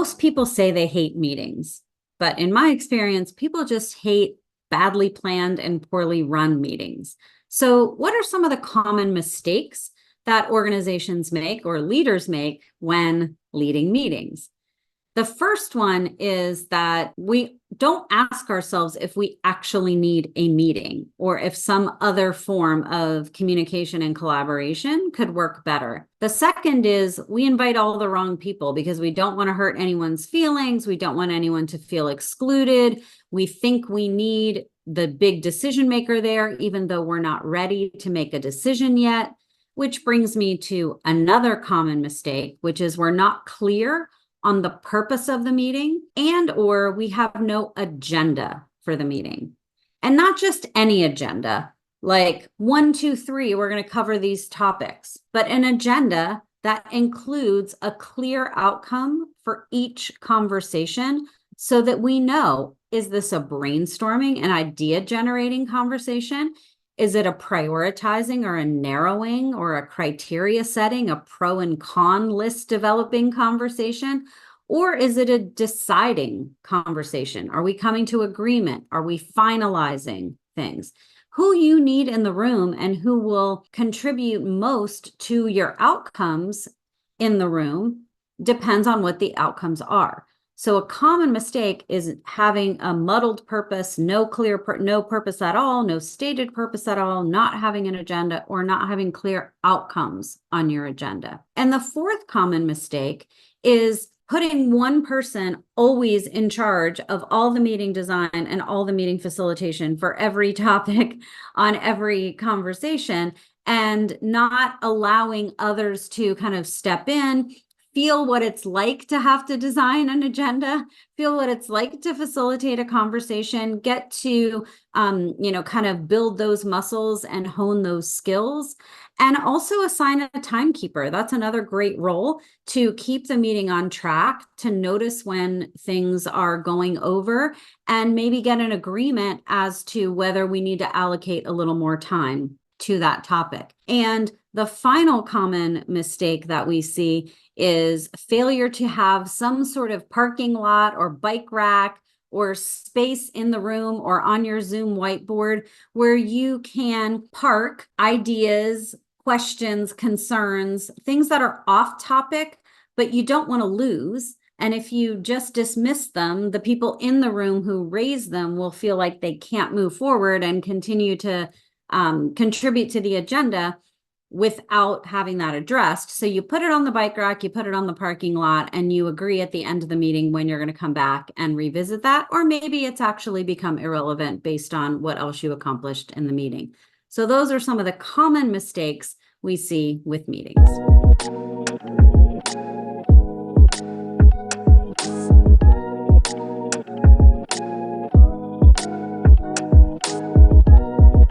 Most people say they hate meetings, but in my experience, people just hate badly planned and poorly run meetings. So what are some of the common mistakes that organizations make or leaders make when leading meetings? The first one is that we don't ask ourselves if we actually need a meeting or if some other form of communication and collaboration could work better. The second is we invite all the wrong people because we don't want to hurt anyone's feelings. We don't want anyone to feel excluded. We think we need the big decision maker there, even though we're not ready to make a decision yet, which brings me to another common mistake, which is we're not clear on the purpose of the meeting or we have no agenda for the meeting. And not just any agenda, like 1, 2, 3, we're going to cover these topics, but an agenda that includes a clear outcome for each conversation so that we know, is this a brainstorming and idea generating conversation? Is it a prioritizing or a narrowing or a criteria setting, a pro and con list developing conversation? Or is it a deciding conversation? Are we coming to agreement? Are we finalizing things? Who you need in the room and who will contribute most to your outcomes in the room depends on what the outcomes are. So a common mistake is having a muddled purpose, no clear, no purpose at all, no stated purpose at all, not having an agenda, or not having clear outcomes on your agenda. And the fourth common mistake is putting one person always in charge of all the meeting design and all the meeting facilitation for every topic on every conversation and not allowing others to kind of step in, feel what it's like to have to design an agenda, feel what it's like to facilitate a conversation, get to, kind of build those muscles and hone those skills, and also assign a timekeeper. That's another great role to keep the meeting on track, to notice when things are going over, and maybe get an agreement as to whether we need to allocate a little more time to that topic. And the final common mistake that we see is failure to have some sort of parking lot or bike rack or space in the room or on your Zoom whiteboard where you can park ideas, questions, concerns, things that are off topic, but you don't want to lose. And if you just dismiss them, the people in the room who raise them will feel like they can't move forward and continue to contribute to the agenda without having that addressed. So you put it on the bike rack, you put it on the parking lot, and you agree at the end of the meeting when you're going to come back and revisit that, or maybe it's actually become irrelevant based on what else you accomplished in the meeting. So those are some of the common mistakes we see with meetings.